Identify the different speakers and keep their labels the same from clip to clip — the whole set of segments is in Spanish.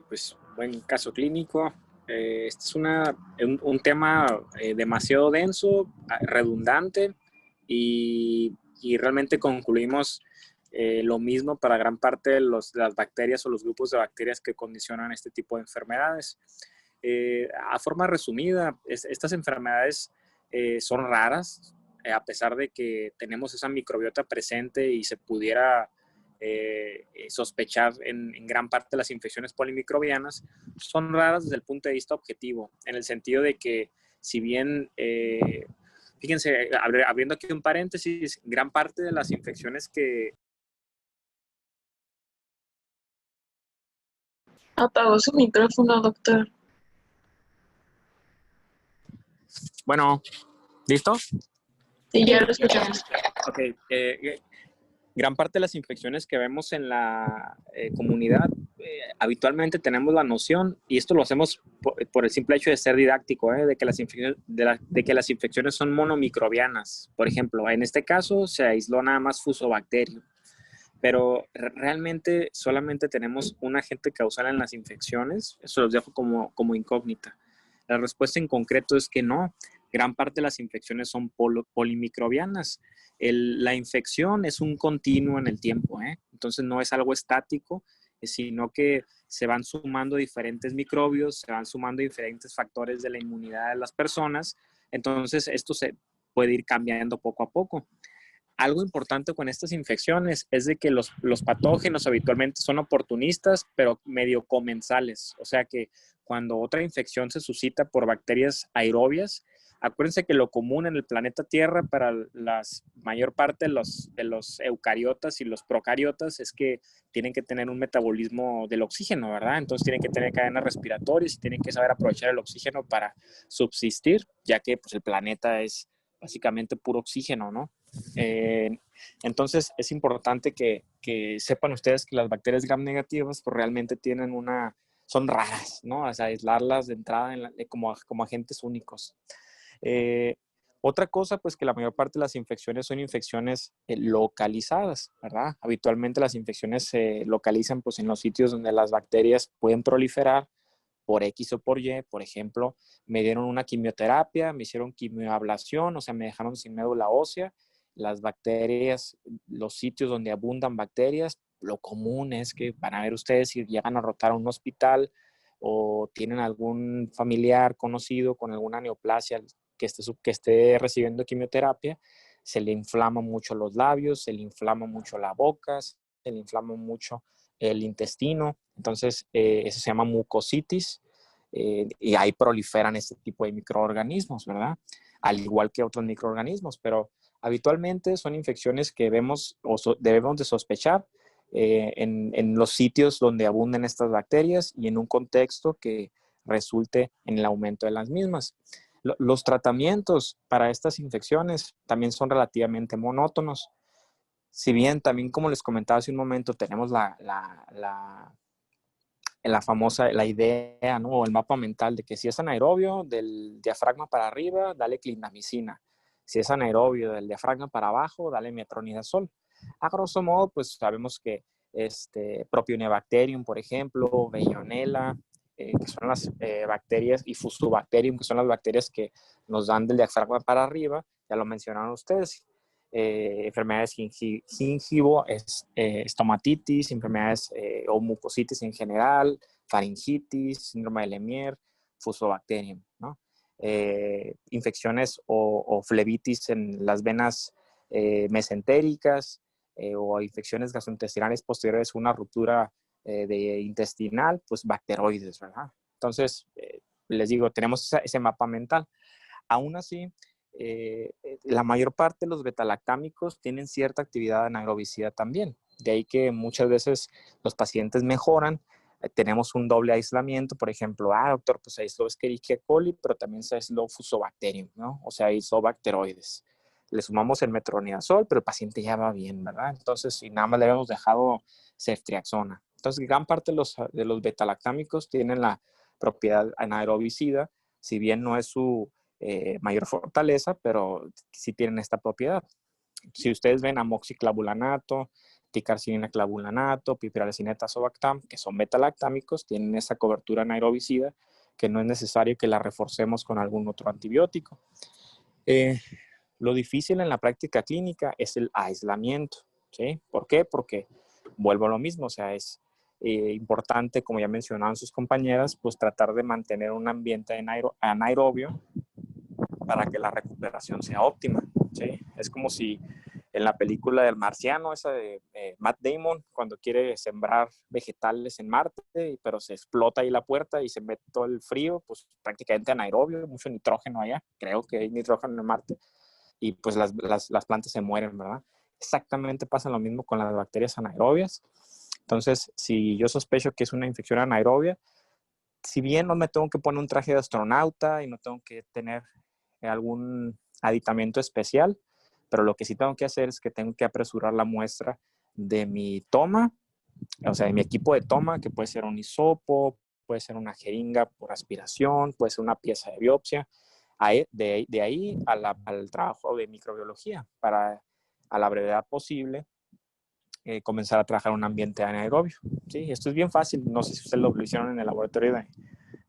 Speaker 1: pues buen caso clínico. Este es un tema demasiado denso, redundante y realmente concluimos lo mismo para gran parte de las bacterias o los grupos de bacterias que condicionan este tipo de enfermedades. A forma resumida, estas enfermedades son raras, a pesar de que tenemos esa microbiota presente y se pudiera sospechar en gran parte de las infecciones polimicrobianas, son raras desde el punto de vista objetivo, en el sentido de que si bien, fíjense, abriendo aquí un paréntesis, gran parte de las infecciones que...
Speaker 2: Apagó su micrófono, doctor.
Speaker 1: Bueno, ¿listo?
Speaker 2: Sí, ya lo escuchamos.
Speaker 1: Ok, gran parte de las infecciones que vemos en la comunidad, habitualmente tenemos la noción, y esto lo hacemos por el simple hecho de ser didáctico, de que las infecciones son monomicrobianas. Por ejemplo, en este caso se aisló nada más Fusobacterium, pero realmente solamente tenemos un agente causal en las infecciones. Eso los dejo como incógnita. La respuesta en concreto es que no. Gran parte de las infecciones son polimicrobianas. La infección es un continuo en el tiempo, entonces no es algo estático, sino que se van sumando diferentes microbios, se van sumando diferentes factores de la inmunidad de las personas. Entonces esto se puede ir cambiando poco a poco. Algo importante con estas infecciones es de que los patógenos habitualmente son oportunistas, pero medio comensales. O sea que cuando otra infección se suscita por bacterias aerobias, acuérdense que lo común en el planeta Tierra para la mayor parte de los eucariotas y los procariotas es que tienen que tener un metabolismo del oxígeno, ¿verdad? Entonces tienen que tener cadenas respiratorias y tienen que saber aprovechar el oxígeno para subsistir, ya que pues, el planeta es básicamente puro oxígeno, ¿no? Entonces es importante que sepan ustedes que las bacterias gram negativas pues, realmente tienen son raras, ¿no? O sea, aislarlas de entrada como agentes únicos. Otra cosa, pues que la mayor parte de las infecciones son infecciones localizadas, ¿verdad? Habitualmente las infecciones se localizan pues en los sitios donde las bacterias pueden proliferar por X o por Y. Por ejemplo, me dieron una quimioterapia, me hicieron quimioablación, o sea, me dejaron sin médula ósea. Las bacterias, los sitios donde abundan bacterias, lo común es que van a ver ustedes si llegan a rotar a un hospital o tienen algún familiar conocido con alguna neoplasia que esté recibiendo quimioterapia, se le inflaman mucho los labios, se le inflama mucho la boca, se le inflama mucho el intestino. Entonces, eso se llama mucositis y ahí proliferan este tipo de microorganismos, ¿verdad? Al igual que otros microorganismos, pero habitualmente son infecciones que debemos de sospechar en los sitios donde abunden estas bacterias y en un contexto que resulte en el aumento de las mismas. Los tratamientos para estas infecciones también son relativamente monótonos. Si bien también, como les comentaba hace un momento, tenemos la idea, ¿no? O el mapa mental de que si es anaerobio del diafragma para arriba, dale clindamicina. Si es anaerobio del diafragma para abajo, dale metronidazol. A grosso modo, pues sabemos que Propionibacterium, por ejemplo, Veillonella, que son las bacterias, y Fusobacterium, que son las bacterias que nos dan del diafragma para arriba, ya lo mencionaron ustedes. Enfermedades gingivo, estomatitis, enfermedades o mucositis en general, faringitis, síndrome de Lemierre, Fusobacterium, ¿no? Infecciones o flebitis en las venas mesentéricas o infecciones gastrointestinales posteriores a una ruptura de intestinal, pues bacteroides, ¿verdad? Entonces, les digo, tenemos ese mapa mental. Aún así, la mayor parte de los betalactámicos tienen cierta actividad anaerobicida también. De ahí que muchas veces los pacientes mejoran. Tenemos un doble aislamiento, por ejemplo, doctor, pues se aisló Escherichia coli, pero también se aisló Fusobacterium, ¿no? O sea, aisló bacteroides. Le sumamos el metronidazol, pero el paciente ya va bien, ¿verdad? Entonces, si nada más le habíamos dejado ceftriaxona. Entonces, gran parte de los betalactámicos tienen la propiedad anaerobicida, si bien no es su mayor fortaleza, pero sí tienen esta propiedad. Si ustedes ven amoxiclavulanato, ticarcilina clavulanato, piperacilina tazobactam, que son betalactámicos, tienen esa cobertura anaerobicida que no es necesario que la reforcemos con algún otro antibiótico. Lo difícil en la práctica clínica es el aislamiento, ¿sí? ¿Por qué? Porque vuelvo a lo mismo, o sea, es importante, como ya mencionaban sus compañeras, pues tratar de mantener un ambiente anaerobio para que la recuperación sea óptima, ¿sí? Es como si en la película del Marciano, esa de Matt Damon, cuando quiere sembrar vegetales en Marte, pero se explota ahí la puerta y se mete todo el frío, pues prácticamente anaerobio, mucho nitrógeno allá, creo que hay nitrógeno en Marte, y pues las plantas se mueren, ¿verdad? Exactamente pasa lo mismo con las bacterias anaerobias. Entonces, si yo sospecho que es una infección anaerobia, si bien no me tengo que poner un traje de astronauta y no tengo que tener algún aditamento especial, pero lo que sí tengo que hacer es que tengo que apresurar la muestra de mi toma, o sea, de mi equipo de toma, que puede ser un hisopo, puede ser una jeringa por aspiración, puede ser una pieza de biopsia, de ahí al trabajo de microbiología, para a la brevedad posible comenzar a trabajar en un ambiente anaerobio. Sí, esto es bien fácil, no sé si ustedes lo hicieron en el laboratorio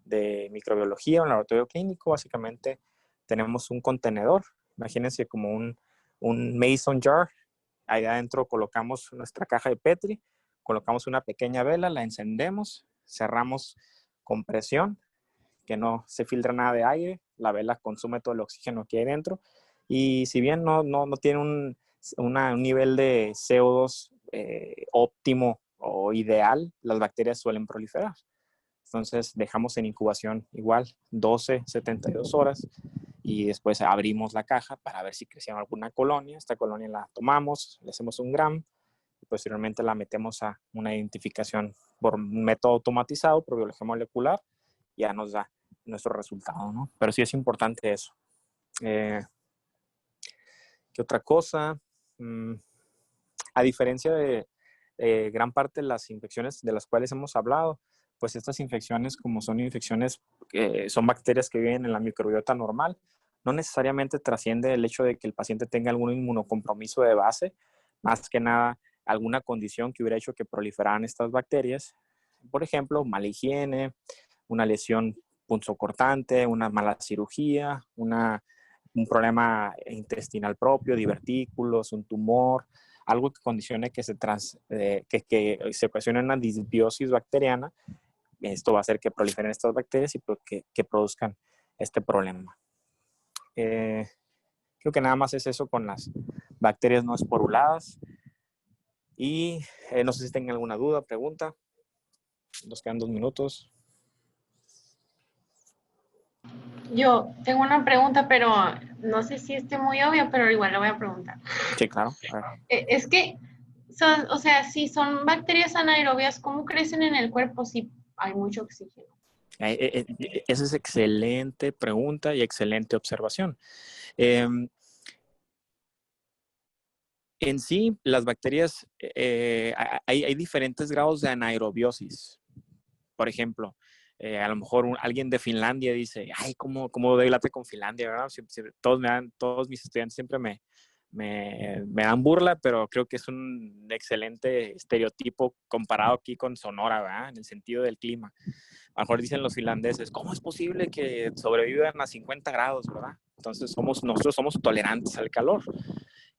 Speaker 1: de microbiología o en el laboratorio clínico. Básicamente tenemos un contenedor, imagínense como un mason jar, ahí adentro colocamos nuestra caja de Petri, colocamos una pequeña vela, la encendemos, cerramos con presión, que no se filtra nada de aire, la vela consume todo el oxígeno que hay dentro, y si bien no tiene un nivel de CO2 óptimo o ideal, las bacterias suelen proliferar. Entonces dejamos en incubación igual 12, 72 horas y después abrimos la caja para ver si crecía alguna colonia. Esta colonia la tomamos, le hacemos un gram y posteriormente la metemos a una identificación por un método automatizado, por biología molecular, y ya nos da nuestro resultado, ¿no? Pero sí es importante eso. ¿Qué otra cosa? A diferencia de gran parte de las infecciones de las cuales hemos hablado, pues estas infecciones, como son infecciones que son bacterias que viven en la microbiota normal, no necesariamente trasciende el hecho de que el paciente tenga algún inmunocompromiso de base, más que nada alguna condición que hubiera hecho que proliferaran estas bacterias. Por ejemplo, mala higiene, una lesión punzocortante, una mala cirugía, un problema intestinal propio, divertículos, un tumor, algo que condicione que que se ocasione una disbiosis bacteriana. Esto va a hacer que proliferen estas bacterias y que produzcan este problema. Creo que nada más es eso con las bacterias no esporuladas. Y no sé si tengan alguna duda, pregunta. Nos quedan 2 minutos.
Speaker 3: Yo tengo una pregunta, pero no sé si esté muy obvia, pero igual la voy a preguntar.
Speaker 1: Sí, claro.
Speaker 3: Es que, o sea, si son bacterias anaerobias, ¿cómo crecen en el cuerpo si hay mucho oxígeno?
Speaker 1: Esa es excelente pregunta y excelente observación. En sí, las bacterias, hay diferentes grados de anaerobiosis. Por ejemplo, a lo mejor alguien de Finlandia dice, ay, ¿cómo doy late con Finlandia? ¿Verdad? Todos mis estudiantes siempre me dan burla, pero creo que es un excelente estereotipo comparado aquí con Sonora, ¿verdad? En el sentido del clima. A lo mejor dicen los finlandeses, ¿cómo es posible que sobrevivan a 50 grados, ¿verdad? Entonces nosotros somos tolerantes al calor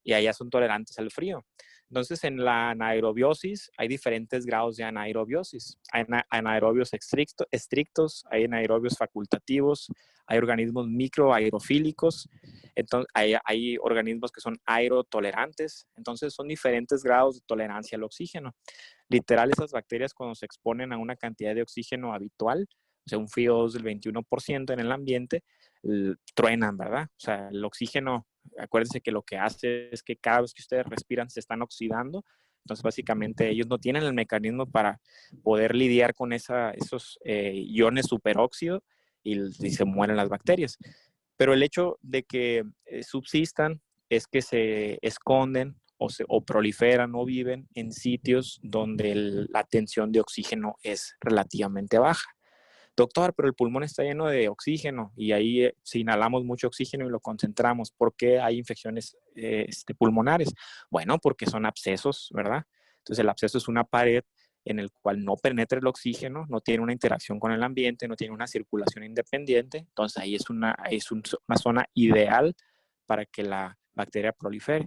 Speaker 1: y allá son tolerantes al frío. Entonces, en la anaerobiosis hay diferentes grados de anaerobiosis. Hay anaerobios estrictos, hay anaerobios facultativos, hay organismos microaerofílicos, entonces hay organismos que son aerotolerantes. Entonces, son diferentes grados de tolerancia al oxígeno. Literal, esas bacterias cuando se exponen a una cantidad de oxígeno habitual, o sea, un FiO2 del 21% en el ambiente, truenan, ¿verdad? O sea, el oxígeno, acuérdense que lo que hace es que cada vez que ustedes respiran se están oxidando. Entonces, básicamente, ellos no tienen el mecanismo para poder lidiar con esos iones superóxido y se mueren las bacterias. Pero el hecho de que subsistan es que se esconden o proliferan o viven en sitios donde la tensión de oxígeno es relativamente baja. Doctor, pero el pulmón está lleno de oxígeno y ahí si inhalamos mucho oxígeno y lo concentramos, ¿por qué hay infecciones pulmonares? Bueno, porque son abscesos, ¿verdad? Entonces el absceso es una pared en el cual no penetra el oxígeno, no tiene una interacción con el ambiente, no tiene una circulación independiente. Entonces ahí es una zona ideal para que la bacteria prolifere.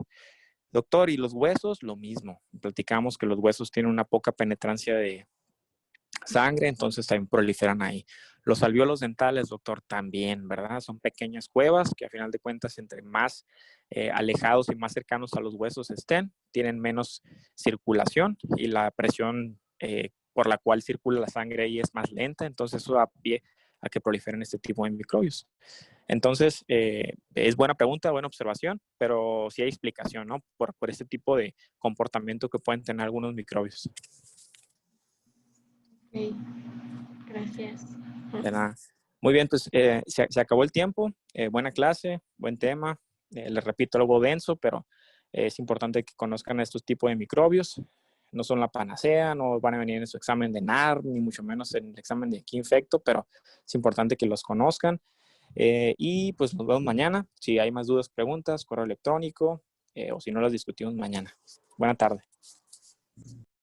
Speaker 1: Doctor, ¿y los huesos? Lo mismo. Platicamos que los huesos tienen una poca penetrancia de sangre, entonces también proliferan ahí. Los alvéolos dentales, doctor, también, ¿verdad? Son pequeñas cuevas que a final de cuentas, entre más alejados y más cercanos a los huesos estén, tienen menos circulación y la presión por la cual circula la sangre ahí es más lenta, entonces eso da pie a que proliferen este tipo de microbios. Entonces, es buena pregunta, buena observación, pero sí hay explicación, ¿no? Por este tipo de comportamiento que pueden tener algunos microbios.
Speaker 3: Ok, gracias.
Speaker 1: De nada. Muy bien, pues se acabó el tiempo. Buena clase, buen tema. Les repito, algo denso, pero es importante que conozcan estos tipos de microbios. No son la panacea, no van a venir en su examen de NAR, ni mucho menos en el examen de qué infecto, pero es importante que los conozcan. Y pues nos vemos mañana. Si hay más dudas, preguntas, correo electrónico, o si no, las discutimos mañana. Buena tarde.